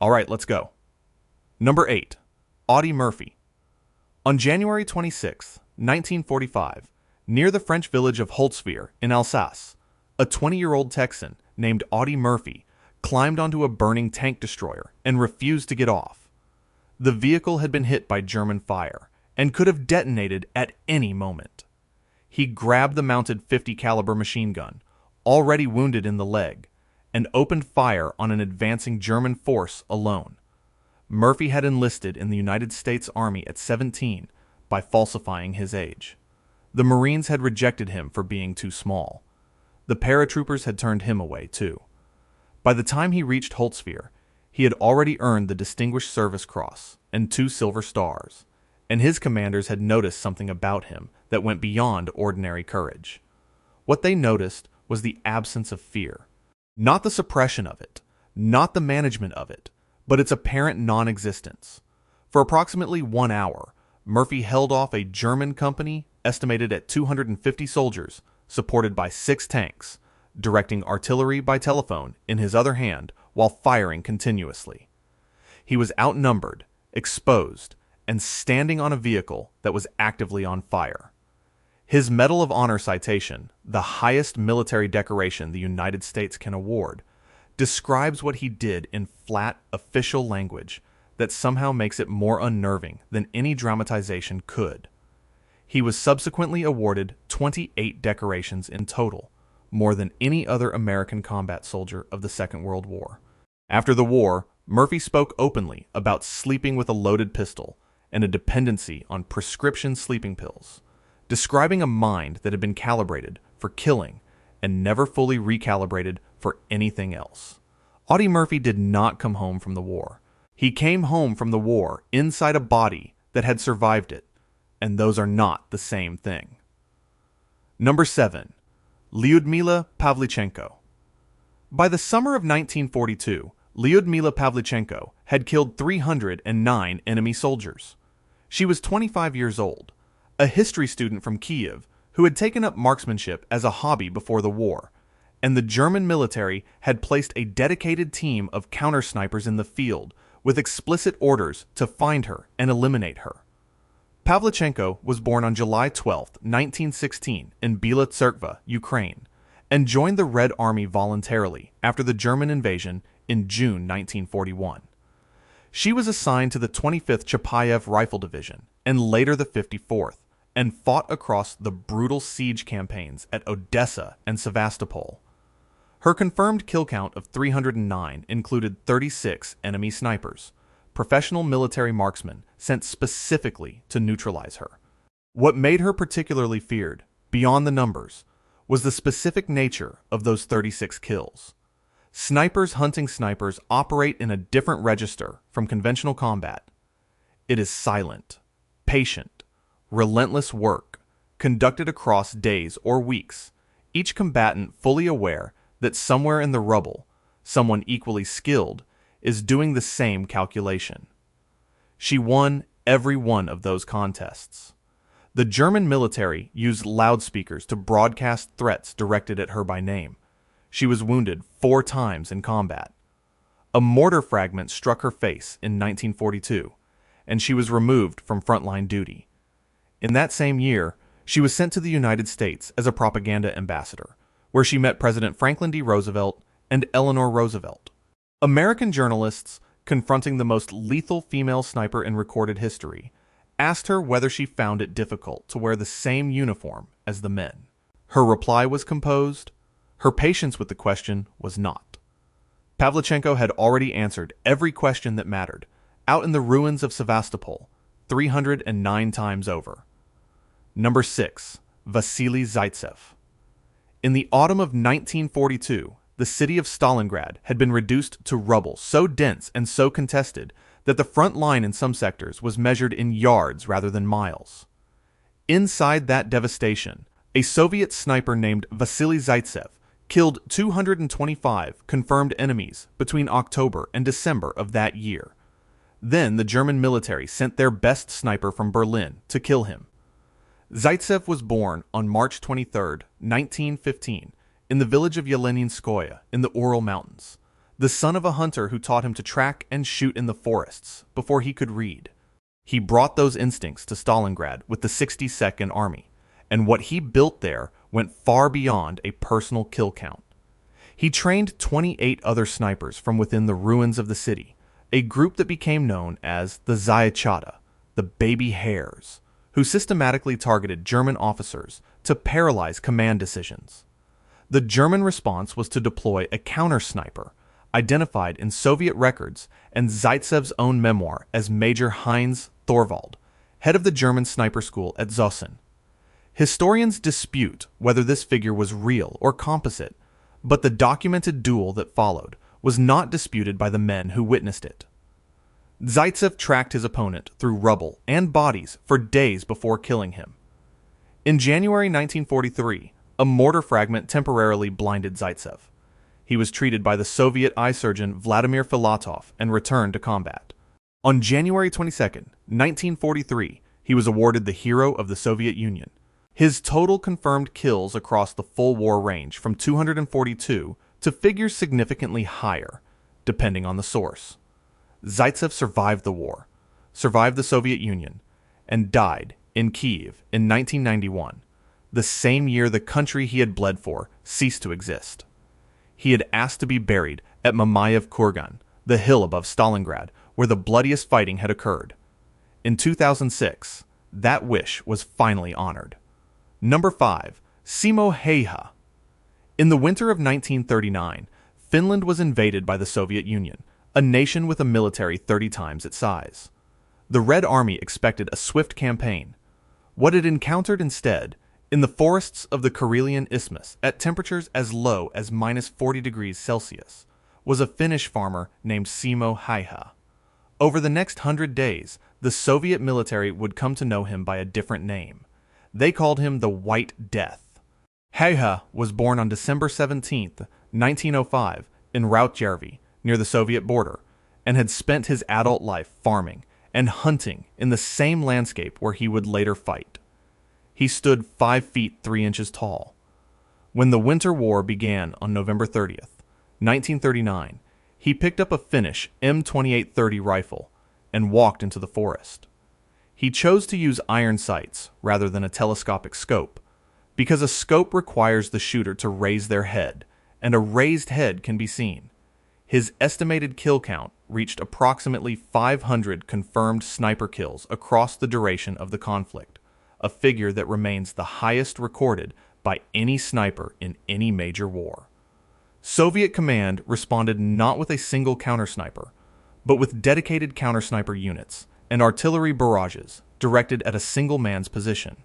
All right, let's go. Number 8. Audie Murphy. On January 26, 1945, near the French village of Holtzwihr in Alsace, a 20-year-old Texan named Audie Murphy climbed onto a burning tank destroyer and refused to get off. The vehicle had been hit by German fire and could have detonated at any moment. He grabbed the mounted 50 caliber machine gun, already wounded in the leg, and opened fire on an advancing German force alone. Murphy had enlisted in the United States Army at 17 by falsifying his age. The Marines had rejected him for being too small. The paratroopers had turned him away too. By the time he reached Holtzwihr, he had already earned the Distinguished Service Cross and 2 silver stars, and his commanders had noticed something about him that went beyond ordinary courage. What they noticed was the absence of fear. Not the suppression of it, not the management of it, but its apparent non-existence. For approximately 1 hour, Murphy held off a German company estimated at 250 soldiers, supported by 6 tanks, directing artillery by telephone in his other hand while firing continuously. He was outnumbered, exposed, and standing on a vehicle that was actively on fire. His Medal of Honor citation, the highest military decoration the United States can award, describes what he did in flat, official language that somehow makes it more unnerving than any dramatization could. He was subsequently awarded 28 decorations in total, more than any other American combat soldier of the Second World War. After the war, Murphy spoke openly about sleeping with a loaded pistol and a dependency on prescription sleeping pills, describing a mind that had been calibrated for killing and never fully recalibrated for anything else. Audie Murphy did not come home from the war. He came home from the war inside a body that had survived it, and those are not the same thing. Number 7. Lyudmila Pavlichenko. By the summer of 1942, Lyudmila Pavlichenko had killed 309 enemy soldiers. She was 25 years old, a history student from Kiev who had taken up marksmanship as a hobby before the war, and the German military had placed a dedicated team of counter-snipers in the field with explicit orders to find her and eliminate her. Pavlichenko was born on July 12, 1916 in Bila Tserkva, Ukraine, and joined the Red Army voluntarily after the German invasion in June 1941. She was assigned to the 25th Chapayev Rifle Division and later the 54th, and fought across the brutal siege campaigns at Odessa and Sevastopol. Her confirmed kill count of 309 included 36 enemy snipers, professional military marksmen sent specifically to neutralize her. What made her particularly feared, beyond the numbers, was the specific nature of those 36 kills. Snipers hunting snipers operate in a different register from conventional combat. It is silent, patient, relentless work, conducted across days or weeks, each combatant fully aware that somewhere in the rubble, someone equally skilled is doing the same calculation. She won every one of those contests. The German military used loudspeakers to broadcast threats directed at her by name. She was wounded 4 times in combat. A mortar fragment struck her face in 1942, and she was removed from frontline duty. In that same year, she was sent to the United States as a propaganda ambassador, where she met President Franklin D. Roosevelt and Eleanor Roosevelt. American journalists, confronting the most lethal female sniper in recorded history, asked her whether she found it difficult to wear the same uniform as the men. Her reply was composed. Her patience with the question was not. Pavlichenko had already answered every question that mattered, out in the ruins of Sevastopol, 309 times over. Number 6. Vasily Zaitsev. In the autumn of 1942, the city of Stalingrad had been reduced to rubble so dense and so contested that the front line in some sectors was measured in yards rather than miles. Inside that devastation, a Soviet sniper named Vasily Zaitsev killed 225 confirmed enemies between October and December of that year. Then the German military sent their best sniper from Berlin to kill him. Zaitsev was born on March 23, 1915, in the village of Yeleninskoye in the Ural Mountains. the son of a hunter who taught him to track and shoot in the forests before he could read. He brought those instincts to Stalingrad with the 62nd Army, and what he built there went far beyond a personal kill count. He trained 28 other snipers from within the ruins of the city, a group that became known as the Zayachata, the baby hares, who systematically targeted German officers to paralyze command decisions. The German response was to deploy a counter-sniper, identified in Soviet records and Zaitsev's own memoir as Major Heinz Thorwald, head of the German sniper school at Zossen. Historians dispute whether this figure was real or composite, but the documented duel that followed was not disputed by the men who witnessed it. Zaitsev tracked his opponent through rubble and bodies for days before killing him. In January 1943, a mortar fragment temporarily blinded Zaitsev. He was treated by the Soviet eye surgeon Vladimir Filatov and returned to combat. On January 22, 1943, he was awarded the Hero of the Soviet Union. His total confirmed kills across the full war range from 242 to figures significantly higher, depending on the source. Zaitsev survived the war, survived the Soviet Union, and died in Kiev in 1991, the same year the country he had bled for ceased to exist. He had asked to be buried at Mamayev Kurgan, the hill above Stalingrad, where the bloodiest fighting had occurred. In 2006, that wish was finally honored. Number 5. Simo Häyhä. In the winter of 1939, Finland was invaded by the Soviet Union, a nation with a military 30 times its size. The Red Army expected a swift campaign. What it encountered instead, in the forests of the Karelian Isthmus at temperatures as low as -40 degrees Celsius, was a Finnish farmer named Simo Häyhä. Over the next 100 days, the Soviet military would come to know him by a different name. They called him the White Death. Häyhä was born on December 17, 1905, in Rautjärvi, near the Soviet border, and had spent his adult life farming and hunting in the same landscape where he would later fight. He stood 5 feet 3 inches tall. When the Winter War began on November 30th, 1939, he picked up a Finnish M2830 rifle and walked into the forest. He chose to use iron sights rather than a telescopic scope, because a scope requires the shooter to raise their head, and a raised head can be seen. His estimated kill count reached approximately 500 confirmed sniper kills across the duration of the conflict, a figure that remains the highest recorded by any sniper in any major war. Soviet command responded not with a single counter-sniper, but with dedicated counter-sniper units and artillery barrages directed at a single man's position.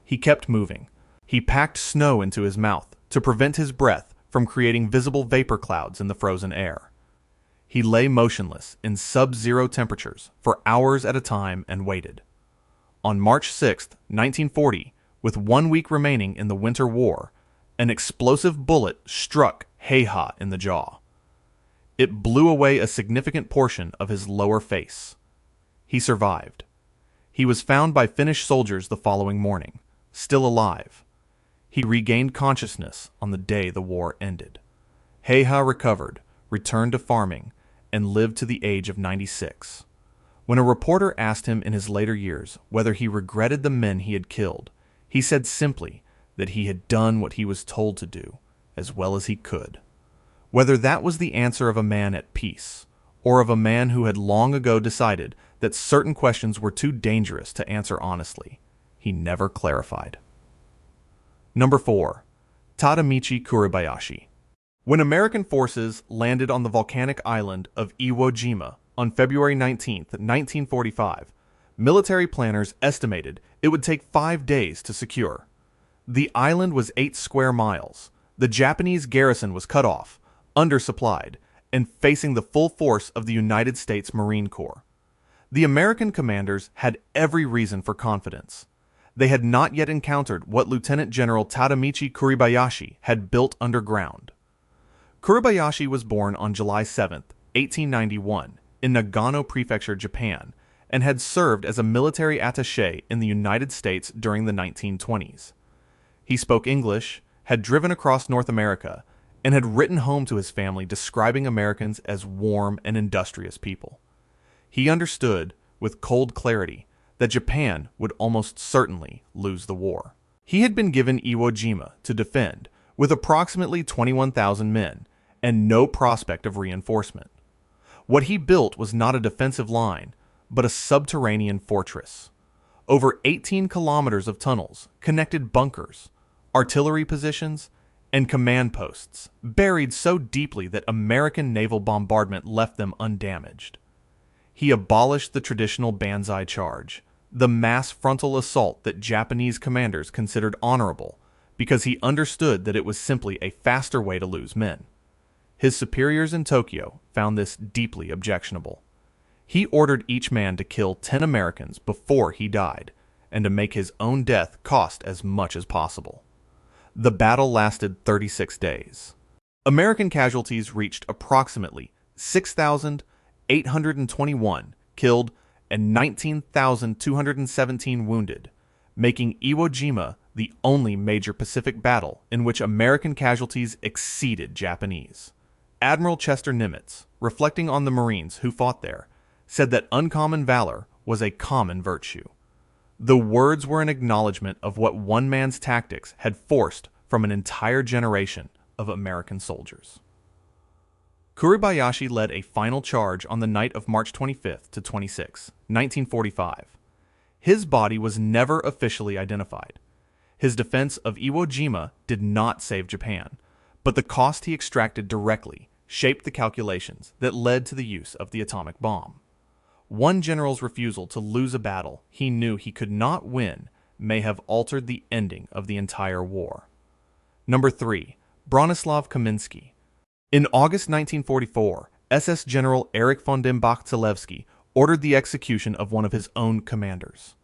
He kept moving. He packed snow into his mouth to prevent his breath from creating visible vapor clouds in the frozen air. He lay motionless in sub-zero temperatures for hours at a time and waited. On March 6, 1940, with 1 week remaining in the Winter War, an explosive bullet struck Häyhä in the jaw. It blew away a significant portion of his lower face. He survived. He was found by Finnish soldiers the following morning, still alive. He regained consciousness on the day the war ended. Häyhä recovered, returned to farming, and lived to the age of 96. When a reporter asked him in his later years whether he regretted the men he had killed, he said simply that he had done what he was told to do, as well as he could. Whether that was the answer of a man at peace, or of a man who had long ago decided that certain questions were too dangerous to answer honestly, he never clarified. Number 4. Tadamichi Kuribayashi. When American forces landed on the volcanic island of Iwo Jima on February 19, 1945, military planners estimated it would take 5 days to secure. The island was 8 square miles. The Japanese garrison was cut off, undersupplied, and facing the full force of the United States Marine Corps. The American commanders had every reason for confidence. They had not yet encountered what Lieutenant General Tadamichi Kuribayashi had built underground. Kuribayashi was born on July 7, 1891, in Nagano Prefecture, Japan, and had served as a military attaché in the United States during the 1920s. He spoke English, had driven across North America, and had written home to his family describing Americans as warm and industrious people. He understood, with cold clarity, that Japan would almost certainly lose the war. He had been given Iwo Jima to defend, with approximately 21,000 men, and no prospect of reinforcement. What he built was not a defensive line, but a subterranean fortress. Over 18 kilometers of tunnels connected bunkers, artillery positions, and command posts, buried so deeply that American naval bombardment left them undamaged. He abolished the traditional banzai charge, the mass frontal assault that Japanese commanders considered honorable, because he understood that it was simply a faster way to lose men. His superiors in Tokyo found this deeply objectionable. He ordered each man to kill 10 Americans before he died, and to make his own death cost as much as possible. The battle lasted 36 days. American casualties reached approximately 6,821 killed and 19,217 wounded, making Iwo Jima the only major Pacific battle in which American casualties exceeded Japanese. Admiral Chester Nimitz, reflecting on the Marines who fought there, said that uncommon valor was a common virtue. The words were an acknowledgement of what one man's tactics had forced from an entire generation of American soldiers. Kuribayashi led a final charge on the night of March 25 to 26, 1945. His body was never officially identified. His defense of Iwo Jima did not save Japan, but the cost he extracted directly shaped the calculations that led to the use of the atomic bomb. One general's refusal to lose a battle he knew he could not win may have altered the ending of the entire war. Number 3. Bronislaw Kamiński. In August 1944, SS General Erich von dem Bach-Zelewski ordered the execution of one of his own commanders.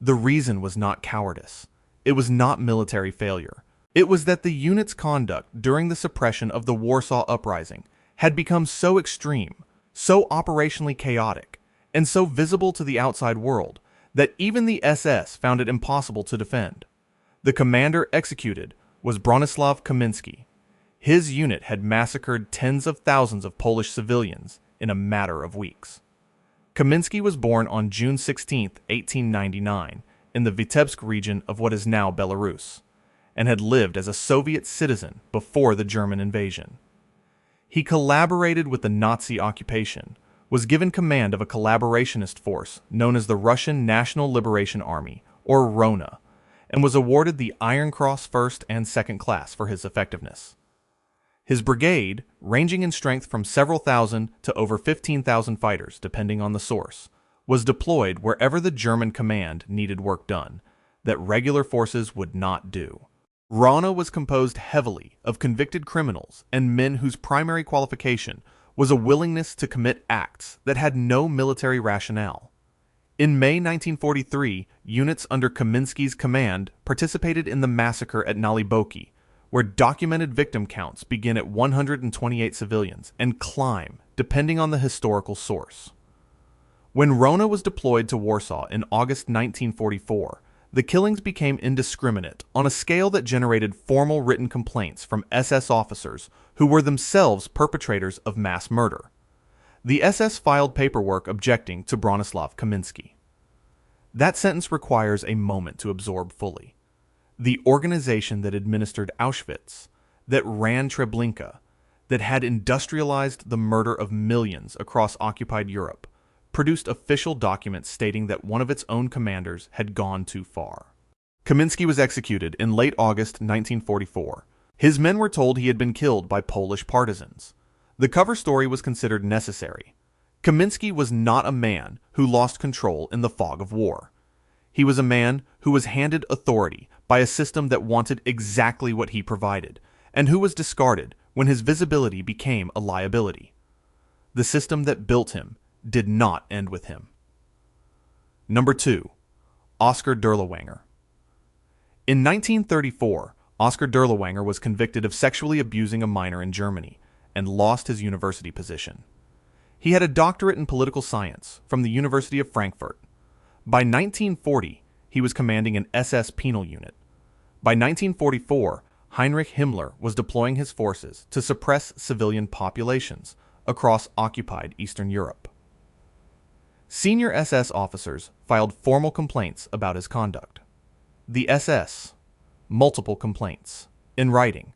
The reason was not cowardice. It was not military failure. It was that the unit's conduct during the suppression of the Warsaw Uprising had become so extreme, so operationally chaotic, and so visible to the outside world that even the SS found it impossible to defend. The commander executed was Bronislaw Kamiński. His unit had massacred tens of thousands of Polish civilians in a matter of weeks. Kamiński was born on June 16, 1899, in the Vitebsk region of what is now Belarus, and had lived as a Soviet citizen before the German invasion. He collaborated with the Nazi occupation, was given command of a collaborationist force known as the Russian National Liberation Army, or RONA, and was awarded the Iron Cross First and Second Class for his effectiveness. His brigade, ranging in strength from several thousand to over 15,000 fighters depending on the source, was deployed wherever the German command needed work done that regular forces would not do. RONA was composed heavily of convicted criminals and men whose primary qualification was a willingness to commit acts that had no military rationale. In May 1943, units under Kamiński's command participated in the massacre at Naliboki, where documented victim counts begin at 128 civilians and climb depending on the historical source. When RONA was deployed to Warsaw in August 1944, the killings became indiscriminate on a scale that generated formal written complaints from SS officers who were themselves perpetrators of mass murder. The SS filed paperwork objecting to Bronislaw Kamiński. That sentence requires a moment to absorb fully. The organization that administered Auschwitz, that ran Treblinka, that had industrialized the murder of millions across occupied Europe, produced official documents stating that one of its own commanders had gone too far. Kamiński was executed in late August 1944. His men were told he had been killed by Polish partisans. The cover story was considered necessary. Kamiński was not a man who lost control in the fog of war. He was a man who was handed authority by a system that wanted exactly what he provided, and who was discarded when his visibility became a liability. The system that built him did not end with him. Number 2. Oskar Dirlewanger. In 1934, Oskar Dirlewanger was convicted of sexually abusing a minor in Germany and lost his university position. He had a doctorate in political science from the University of Frankfurt. By 1940, he was commanding an SS penal unit. By 1944, Heinrich Himmler was deploying his forces to suppress civilian populations across occupied Eastern Europe. Senior SS officers filed formal complaints about his conduct. The SS, multiple complaints, in writing.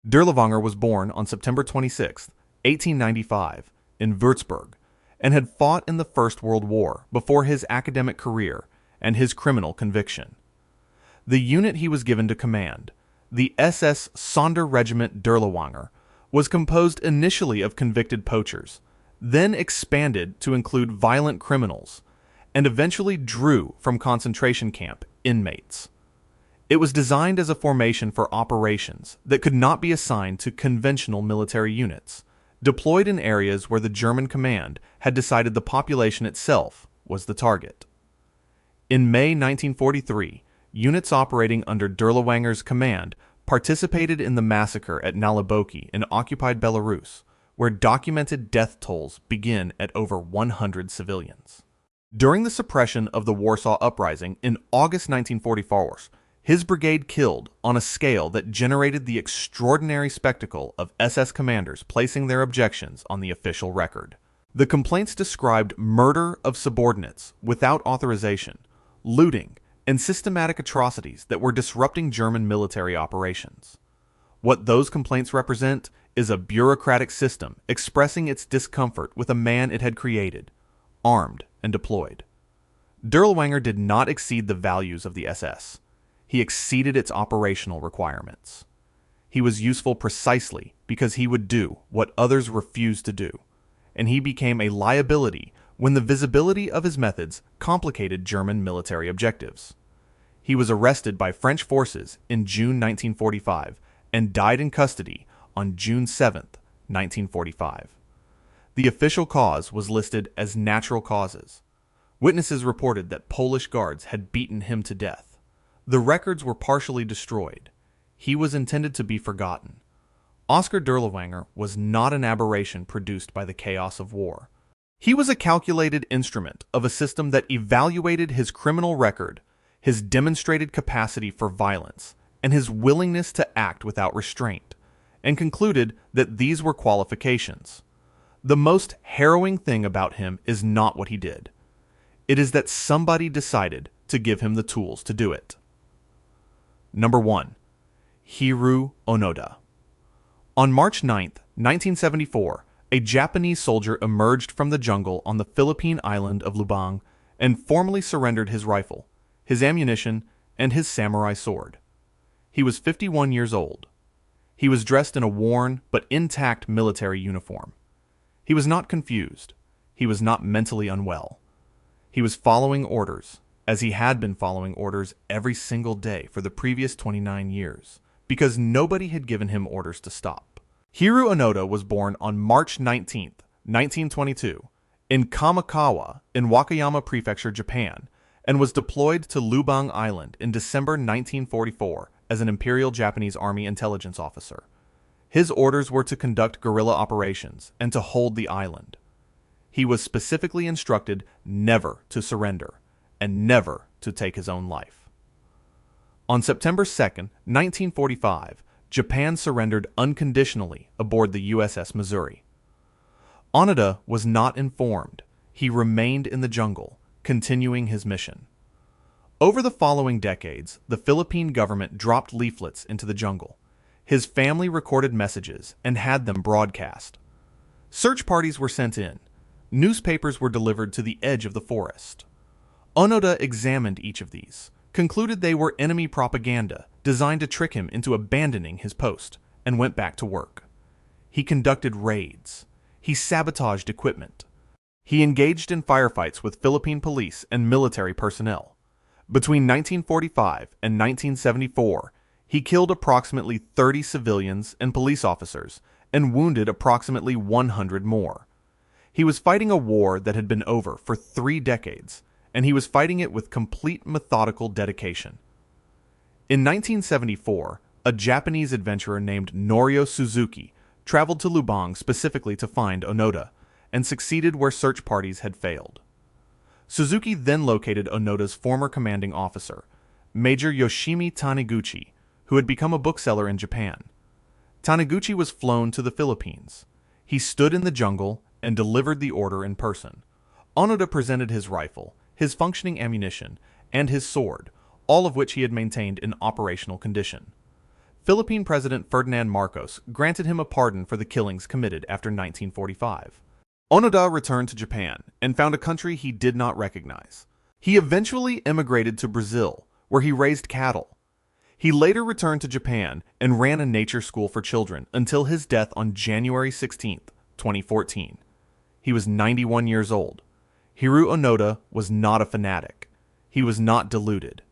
Dirlewanger was born on September 26, 1895, in Würzburg, and had fought in the First World War before his academic career and his criminal conviction. The unit he was given to command, the SS Sonderregiment Dirlewanger, was composed initially of convicted poachers, then expanded to include violent criminals, and eventually drew from concentration camp inmates. It was designed as a formation for operations that could not be assigned to conventional military units, deployed in areas where the German command had decided the population itself was the target. In May 1943, units operating under Dirlewanger's command participated in the massacre at Naliboki in occupied Belarus, where documented death tolls begin at over 100 civilians. During the suppression of the Warsaw Uprising in August 1944, his brigade killed on a scale that generated the extraordinary spectacle of SS commanders placing their objections on the official record. The complaints described murder of subordinates without authorization, looting, and systematic atrocities that were disrupting German military operations. What those complaints represent is a bureaucratic system expressing its discomfort with a man it had created, armed and deployed. Dirlewanger did not exceed the values of the SS. He exceeded its operational requirements. He was useful precisely because he would do what others refused to do, and he became a liability when the visibility of his methods complicated German military objectives. He was arrested by French forces in June 1945 and died in custody on June 7, 1945. The official cause was listed as natural causes. Witnesses reported that Polish guards had beaten him to death. The records were partially destroyed. He was intended to be forgotten. Oskar Dirlewanger was not an aberration produced by the chaos of war. He was a calculated instrument of a system that evaluated his criminal record, his demonstrated capacity for violence, and his willingness to act without restraint, and concluded that these were qualifications. The most harrowing thing about him is not what he did. It is that somebody decided to give him the tools to do it. Number 1. Hiroo Onoda. On March 9, 1974, a Japanese soldier emerged from the jungle on the Philippine island of Lubang and formally surrendered his rifle, his ammunition, and his samurai sword. He was 51 years old. He was dressed in a worn but intact military uniform. He was not confused. He was not mentally unwell. He was following orders, as he had been following orders every single day for the previous 29 years, because nobody had given him orders to stop. Hiroo Onoda was born on March 19, 1922, in Kamikawa in Wakayama Prefecture, Japan, and was deployed to Lubang Island in December 1944 as an Imperial Japanese Army intelligence officer. His orders were to conduct guerrilla operations and to hold the island. He was specifically instructed never to surrender and never to take his own life. On September 2, 1945, Japan surrendered unconditionally aboard the USS Missouri. Onoda was not informed. He remained in the jungle, continuing his mission. Over the following decades, the Philippine government dropped leaflets into the jungle. His family recorded messages and had them broadcast. Search parties were sent in. Newspapers were delivered to the edge of the forest. Onoda examined each of these, concluded they were enemy propaganda designed to trick him into abandoning his post, and went back to work. He conducted raids. He sabotaged equipment. He engaged in firefights with Philippine police and military personnel. Between 1945 and 1974, he killed approximately 30 civilians and police officers and wounded approximately 100 more. He was fighting a war that had been over for 3 decades, and he was fighting it with complete methodical dedication. In 1974, a Japanese adventurer named Norio Suzuki traveled to Lubang specifically to find Onoda, and succeeded where search parties had failed. Suzuki then located Onoda's former commanding officer, Major Yoshimi Taniguchi, who had become a bookseller in Japan. Taniguchi was flown to the Philippines. He stood in the jungle and delivered the order in person. Onoda presented his rifle, his functioning ammunition, and his sword, all of which he had maintained in operational condition. Philippine President Ferdinand Marcos granted him a pardon for the killings committed after 1945. Onoda returned to Japan and found a country he did not recognize. He eventually immigrated to Brazil, where he raised cattle. He later returned to Japan and ran a nature school for children until his death on January 16, 2014. He was 91 years old. Hiroo Onoda was not a fanatic. He was not deluded.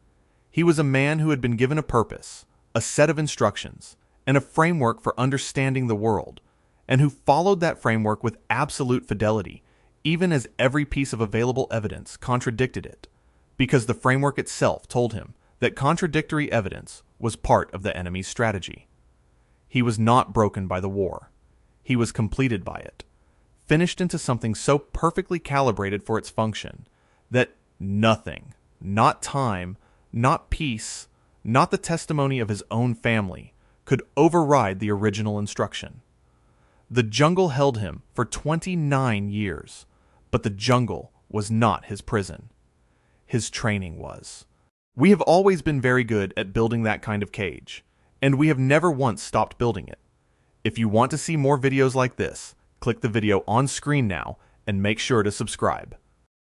He was a man who had been given a purpose, a set of instructions, and a framework for understanding the world, and who followed that framework with absolute fidelity, even as every piece of available evidence contradicted it, because the framework itself told him that contradictory evidence was part of the enemy's strategy. He was not broken by the war. He was completed by it, finished into something so perfectly calibrated for its function that nothing, not time, not peace, not the testimony of his own family, could override the original instruction. The jungle held him for 29 years, but the jungle was not his prison. His training was. We have always been very good at building that kind of cage, and we have never once stopped building it. If you want to see more videos like this, click the video on screen now and make sure to subscribe.